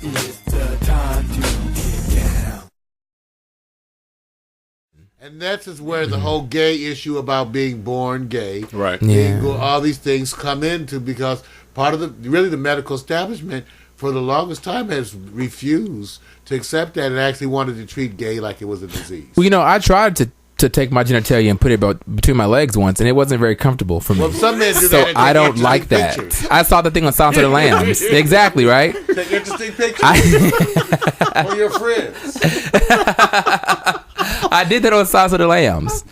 It's the time to get down. And that's is where the whole gay issue about being born gay, right? Yeah. All these things come into, because part of the medical establishment for the longest time has refused to accept that and actually wanted to treat gay like it was a disease. Well, I tried to take my genitalia and put it between my legs once, and it wasn't very comfortable for me. Well, some men do so that. I don't like that. Pictures. I saw the thing on Silence of the Lambs. Exactly, right? Take interesting pictures for your friends. I did that on Silence of the Lambs.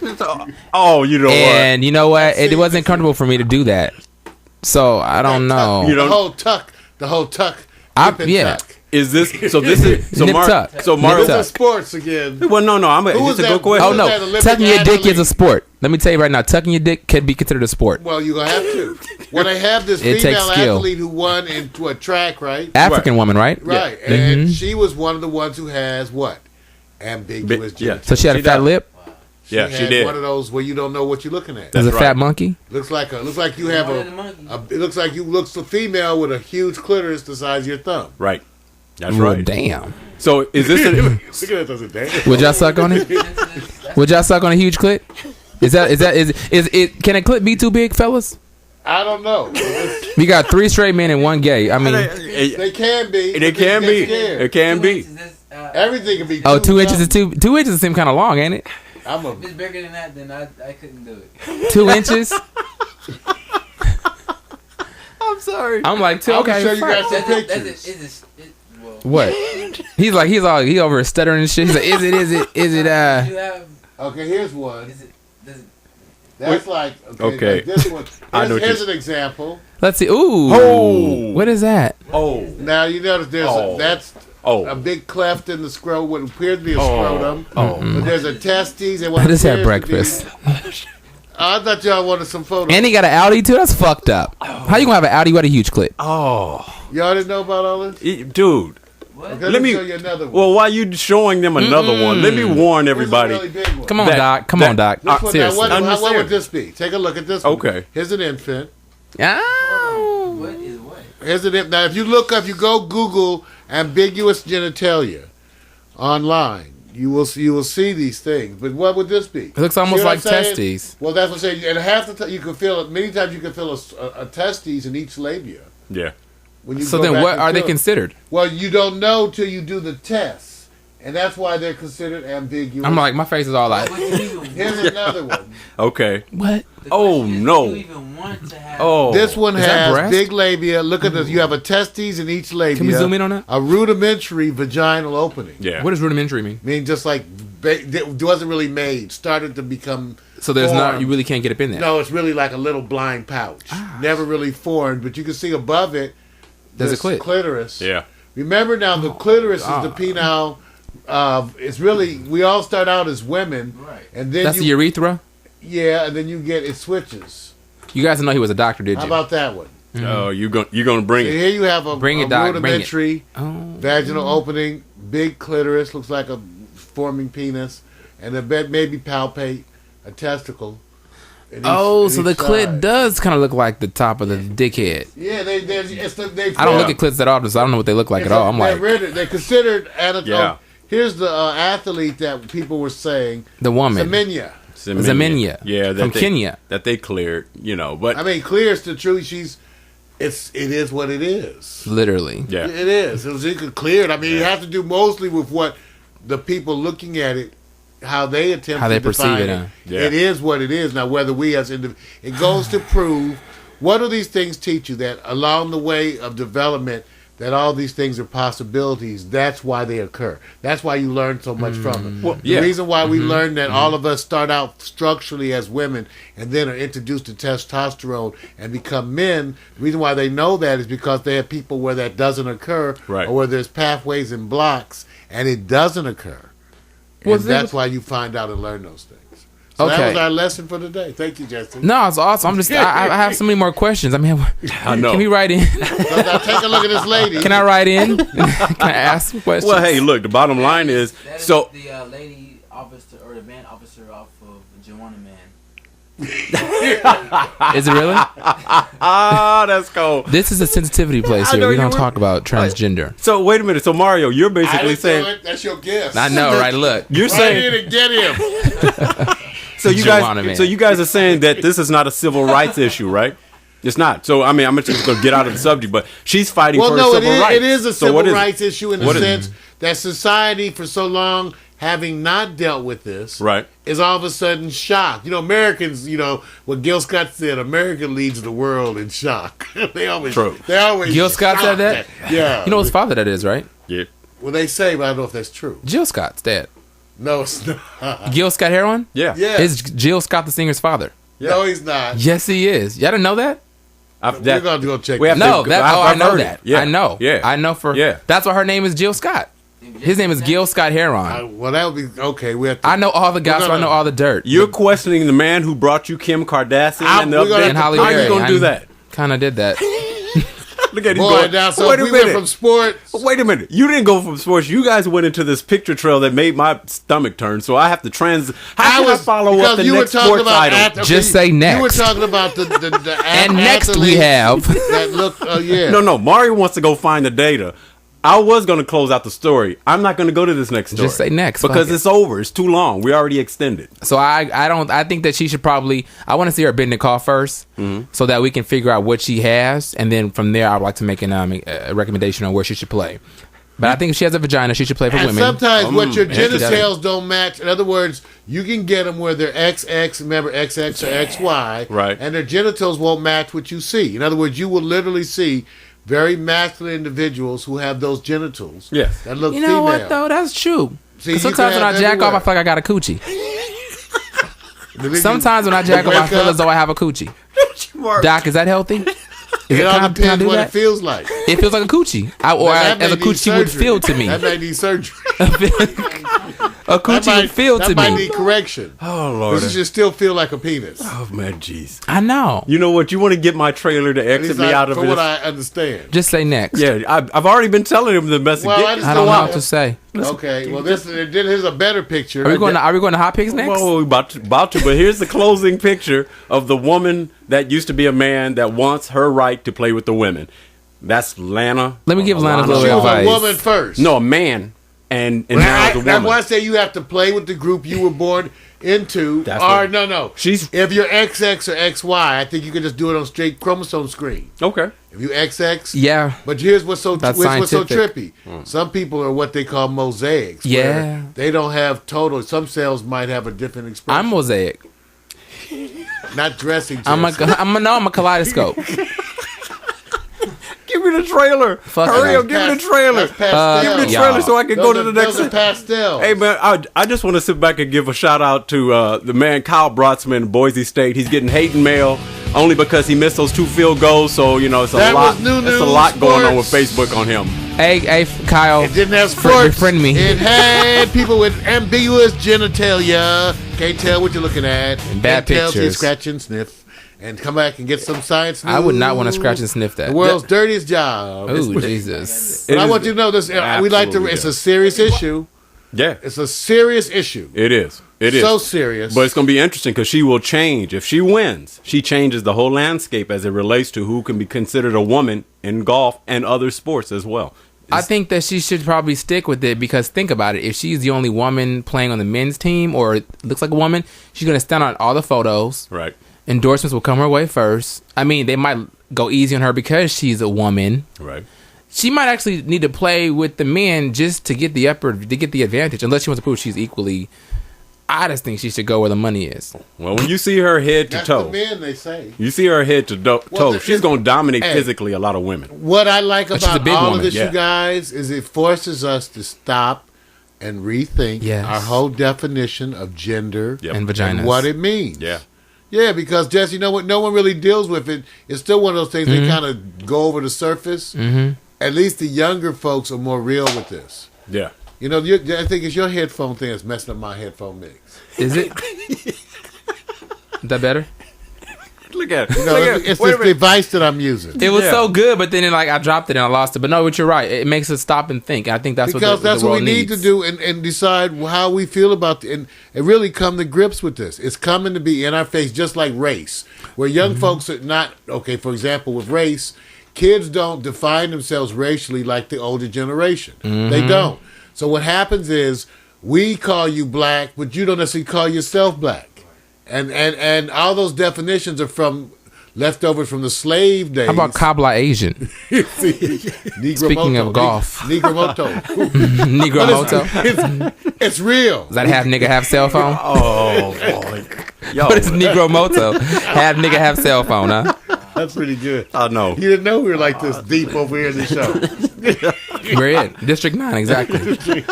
Oh, you know what? And you know what? It wasn't comfortable for me to do that. So I don't know. The whole tuck. Yeah. Tuck. Is this so? This is so. Mark. So Mark. This is sports again. Well, no. It's a good question. Oh no, tucking your dick is a sport. Let me tell you right now, tucking your dick can be considered a sport. Well, you're gonna have to. When they have this female athlete who won into a track, right? African woman, right? Right, yeah. And she was one of the ones who has what? Ambiguous. Yeah. So she had a fat lip. She did. One of those where you don't know what you're looking at. There's a fat monkey. Looks like you have it looks like you looks a female with a huge clitoris the size of your thumb. Right. That's right. Damn. So is this Look at that, damn. Would y'all suck on it? Would y'all suck on a huge clit? Is it can a clit be too big, fellas? I don't know. We got 3 straight men and 1 gay. I mean, they can be. They can be. It can be. Everything can be. 2 inches is 2 inches seem kind of long, ain't it? If it's bigger than that, then I couldn't do it. 2 inches. I'm sorry. I'm like, okay. I'm sure you got some pictures. What? He's over stuttering and shit. He's like, is it? Okay, here's one. That's like okay. Like this one. Here's an example. Let's see. Ooh. Oh. What is that? Oh. Now you notice that's a big cleft in the scrotum. What appears to be a scrotum. Oh. But there's a testes. And I just had breakfast. I thought y'all wanted some photos. And he got an Audi too. That's fucked up. How you gonna have an Audi with a huge clit? Oh. Y'all didn't know about all this, dude. Okay, let me show you another one. Well, why you showing them another one? Let me warn everybody. Really big one. Come on, Doc. Come on, Doc. Seriously. What would this be? Take a look at this one. Okay. Here's an infant. Oh. What is what? Here's an infant. Now, if you go Google ambiguous genitalia online, you will see these things. But what would this be? It looks almost like testes. Well, that's what I'm saying. And half the time you can feel it. Many times you can feel a testes in each labia. Yeah. So then what are they considered? Well, you don't know till you do the test. And that's why they're considered ambiguous. I'm like, my face is all like. Here's another one. Okay. What? Oh, no. You even want to have this one has big labia. Look at this. You have a testes in each labia. Can we zoom in on that? A rudimentary vaginal opening. Yeah. What does rudimentary mean? I mean, just like it wasn't really made. Started to become. So there's not. You really can't get up in there. No, it's really like a little blind pouch. Never really formed, but you can see above it. There's a clitoris. Yeah. Remember now, the clitoris is the penile. It's really, we all start out as women, right? And then that's the urethra. Yeah, and then it switches. You guys didn't know he was a doctor, did you? How about that one? Mm-hmm. Oh, you're gonna bring it. Here you have a rudimentary vaginal opening, big clitoris, looks like a forming penis, and a bed maybe palpate a testicle. So the clit does kind of look like the top of the dickhead. Yeah, I don't look at clits that often, so I don't know what they look like at all. I'm like, they're considered anatomical. Here's the athlete that people were saying. The woman. Zemenya. Yeah, from Kenya. That they cleared, but I mean, clear is the truth. It is what it is. Literally. Yeah. It is. You could clear it. I mean, you have to do mostly with what the people looking at it, how they attempt to perceive define it. Yeah. It is what it is. Now, whether we as it goes to prove, what do these things teach you? That along the way of development, that all these things are possibilities. That's why they occur. That's why you learn so much from them. Well, the reason why we learn that all of us start out structurally as women and then are introduced to testosterone and become men, the reason why they know that is because they have people where that doesn't occur, right, or where there's pathways and blocks and it doesn't occur. And that's why you find out and learn those things. So that was our lesson for today. Thank you, Justin. No, it's awesome. I have so many more questions. I mean, can we write in? So now take a look at this lady. Can I write in? Can I ask some questions? Well, hey, look, the bottom line is the lady officer or the man officer off of Joanna Man. Is it really? Ah, that's cold. This is a sensitivity place I here. know We you don't were- talk about transgender. So wait a minute. So Mario, you're I basically didn't saying do it. That's your gift. I know, right? Look. you're Right saying in and get him. so you Joanna, man. guys so you guys are saying that this is not a civil rights issue, right? It's not. So I mean, I'm just going to get out of the subject, but she's fighting Well, for no, civil rights. it is a So civil what is it? rights issue in the What is it? sense that society, for so long, having not dealt with this, Right. is all of a sudden shocked. You know, Americans, what Gil Scott said, America leads the world in shock. They always, True. they always. Gil Scott said shocked that? Yeah. You know whose father that is, right? Yeah. Well, they say, but I don't know if that's true. Jill Scott's dad. No, it's not. Gil Scott Heron? Yeah. Yeah. Is Jill Scott the singer's father? No, he's not. Yes, he is. Y'all didn't know that? We're going to go check We have this. No, to- that. I've I know heard that. it. Yeah. I know. Yeah. I know for. Yeah. That's why her name is Jill Scott. His name is Gil Scott Heron. Well, that would be okay. We have to. I know all the gossip. I know all the dirt. You're questioning the man who brought you Kim Kardashian and the we're gonna update. And Holly How are you Berry. going to do that? Kind of did that. Look at him Boy, going. now, so Wait if a we went minute. from sports. Wait a minute. You didn't go from sports. You guys went into this picture trail that made my stomach turn. So I have to How can I follow up the because you were next talking sports about item? Just say next. You were talking about the And next we athletes have. that look. Yeah. No. Mario wants to go find the data. I was going to close out the story. I'm not going to go to this next story. Just say next. Because Fuck it. it's over. It's too long. We already extended. So I think that she should probably. I want to see her bid in the call first, so that we can figure out what she has, and then from there, I would like to make a recommendation on where she should play. But I think if she has a vagina, she should play for And women. sometimes what your and she genitals don't match. In other words, you can get them where they're XX, remember XX or XY, Right. and their genitals won't match what you see. In other words, you will literally see very masculine individuals who have those genitals. Yes. That look You know female. what though? That's true. See, 'Cause you sometimes can when I have jack off, I everywhere. feel like I got a coochie. Then you- Sometimes when I jack off, I wake feel up, as though I have a coochie. Doc, is that healthy? Is It all can I depends do what that? it feels like. It feels like a coochie, or That as a may need coochie would surgery. feel to me. That may need surgery. A coochie would feel that to might me. need correction. Oh, Lord. This should still feel like a penis. Oh, man, jeez. I know. You know what? You want to get my trailer to At exit least me out of from this? what I understand. Just say next. Yeah, I've already been telling him the message. Well, I just I don't know go what out. to say. Okay, well, here's a better picture. Are we going to hot pics next? Whoa, we about to, but here's the closing picture of the woman that used to be a man that wants her right to play with the women. That's Lana. Let me give Lana a little She was advice. a woman first. No, a man, and now That's the woman. why I say you have to play with the group you were born into. That's Or what- no. She's If you're XX or XY, I think you can just do it on straight chromosome screen. okay. If you XX, Yeah. But here's what's so That's trippy. scientific. Some people are what they call mosaics. where Yeah. they don't have total. Some cells might have a different expression. I'm mosaic. not dressing. I'm a Jesse. kaleidoscope. Give me the trailer. Fuck Hurry it. up, give me the trailer. That's pastel. Give me the y'all. trailer so I can go to the next. Those are pastel. Hey man, I just want to sit back and give a shout out to the man Kyle Brotzman in Boise State. He's getting hate and mail only because he missed those 2 field goals. So you know it's a That lot. was new It's a news, lot going on with sports. Facebook on him. Hey, Kyle. It didn't have sports. Befriend me. It had people with ambiguous genitalia. Can't tell what you're looking at. And bad Can't tell till you pictures. scratch and sniff. And come back and get some science news. I would not want to scratch and sniff that. The world's dirtiest job. Oh, Jesus. But I It want is you to know this. We like to. absolutely It's a does. serious issue. Yeah, It's a serious issue. it is. It is. So serious. But it's going to be interesting because she will change. If she wins, she changes the whole landscape as it relates to who can be considered a woman in golf and other sports as well. I think that she should probably stick with it because think about it. If she's the only woman playing on the men's team or looks like a woman, she's going to stand on all the photos. Right. Endorsements will come her way first. I mean, they might go easy on her because she's a woman. Right. She might actually need to play with the men just to get the advantage. Unless she wants to prove she's equally. I just think she should go where the money is. Well, when you see her head to That's the toe, men, they say. you see her head to toe, Well, she's going to dominate hey. physically a lot of women. What I like But she's a about big all woman, of this, yeah. you guys, is it forces us to stop and rethink Yes. our whole definition of gender Yep. And vaginas. and what it means. Yeah. Yeah, because Jess, you know what? No one really deals with it. It's still one of those things Mm-hmm. they kind of go over the surface. Mm-hmm. At least the younger folks are more real with this. Yeah. You know, I think it's your headphone thing that's messing up my headphone mix. Is it? Is that better? Look at it. You know, it's this device that I'm using. It was so good, but then I dropped it and I lost it. But no, but you're right. It makes us stop and think. I think that's because what that's the what we world need needs. to do and decide how we feel about and really come to grips with this. It's coming to be in our face, just like race, where young folks are not okay. For example, with race, kids don't define themselves racially like the older generation. They don't. So what happens is we call you black, but you don't necessarily call yourself black. And all those definitions are from leftovers from the slave days. How about Kabla Asian? Speaking of golf. Negromoto. Negromoto. It's real. Does that have nigga have cell phone? Oh boy. Yo. What is Negromoto? Have nigga have cell phone, huh? That's pretty good. I know. You didn't know we were like this deep over here in the show. We're in District 9, exactly.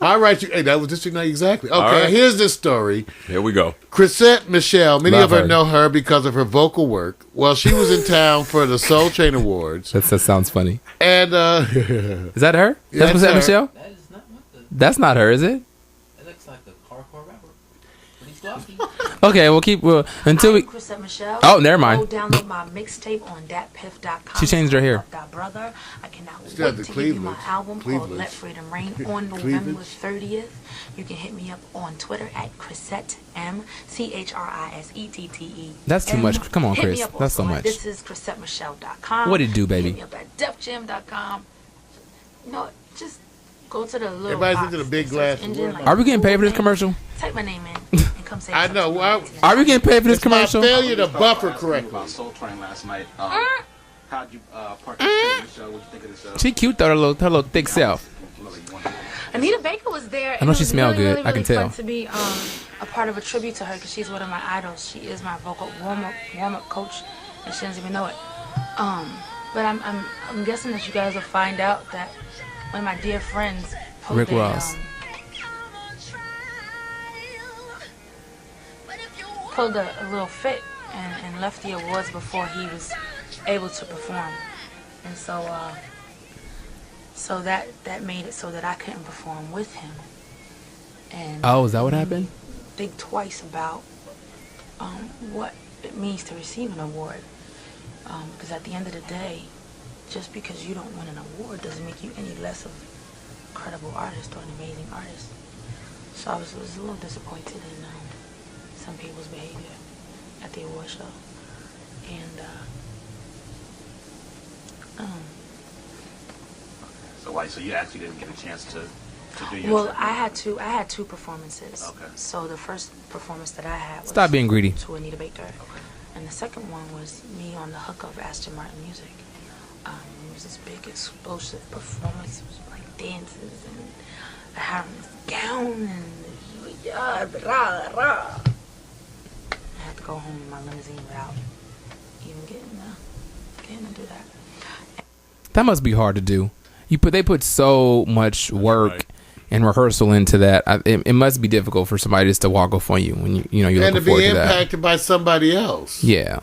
All right. Hey, that was District 9, exactly. Okay, right. Here's the story. Here we go. Chrisette Michelle, many Love of her. know her because of her vocal work. Well, she was in town for the Soul Train Awards. That sounds funny. And Is that her? Yeah, That's that's her. Michelle? That is not what the. That's not her, is it? That looks like a hardcore rapper. But he's glossy. Okay, we'll keep until we. Chrisette Michelle. Oh, never mind. Go download my mixtape on datpiff.com. She changed her hair. That brother. I cannot Still wait the to give you my Clevelands. album called Clevelands. Let Freedom Reign on November 30th. You can hit me up on Twitter at Chrisette M ChrisetTE. That's too much. Come on, Hit me Chris. up That's so also much. This is ChrisetteMichelle.com. What'd it do, baby? Hit me up at DefJam.com. You know, just go to the little Everybody's box, into the big search glass engine, of like Are we getting paid for this Google commercial? name, type my name in and come say I something know. to me Well, on the Are we getting paid for this it's my commercial? failure to buffer correctly. About Soul Train last night. How'd you participate in the show? What'd you think of the show? She cute though, her little thick self. Anita Baker was there. I know and she it was smelled really, good. Really, I can really tell. fun to be a part of a tribute to her because she's one of my idols. She is my vocal warm up coach, and she doesn't even know it. But I'm guessing that you guys will find out that one of my dear friends, Rick Ross. pulled a little fit and left the awards before he was able to perform, and so that made it so that I couldn't perform with him. And Oh, is that what happened? think twice about what it means to receive an award, because at the end of the day, just because you don't win an award doesn't make you any less of a credible artist or an amazing artist. So I was a little disappointed in some people's behavior at the award show, and So why? So you actually didn't get a chance to do your well, show? I had two performances. Okay. So the first performance that I had was Stop being greedy. to Anita Baker, and the second one was me on the hook of Aston Martin music. It was this big explosive performance. It was like dances and I had this gown and yeah, rah, rah. I had to go home in my limousine without even getting to do that. That must be hard to do. They put so much work and rehearsal into that. It must be difficult for somebody just to walk off on you when you're And looking to forward be to that. impacted by somebody else. Yeah.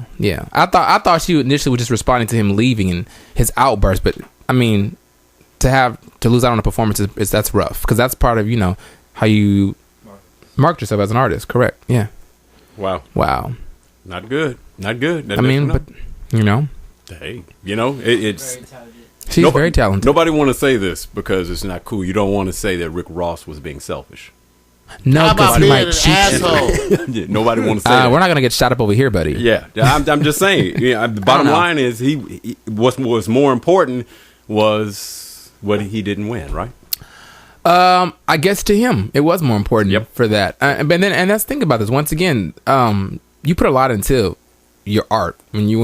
I thought she initially was just responding to him leaving and his outburst, but I mean, to lose out on a performance that's rough because that's part of how you market yourself as an artist. Correct? Yeah. Wow. Not good. Not good. I mean, but hey, it's Very talented. she's very talented. Nobody want to say this because it's not cool. You don't want to say that Rick Ross was being selfish. No, How about because he being might an cheat. asshole? Yeah, nobody want to say that. We're not gonna get shot up over here, buddy. Yeah, I'm just saying. Yeah, the bottom know. line is he what was more important was what he didn't win, right? I guess to him it was more important Yep. for that. And let's think about this once again. You put a lot into your art when you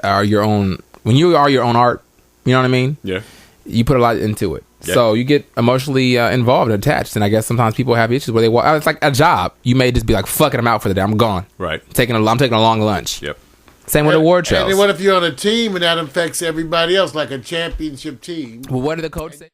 are your own art. You know what I mean? Yeah. You put a lot into it, Yeah. so you get emotionally involved and attached. And I guess sometimes people have issues where it's like a job. You may just be like, "Fuck it, I'm out for the day. I'm gone. Right. I'm taking a long lunch." Yep. Same with award shows. And then what if you're on a team and that affects everybody else, like a championship team? Well, what did the coach say?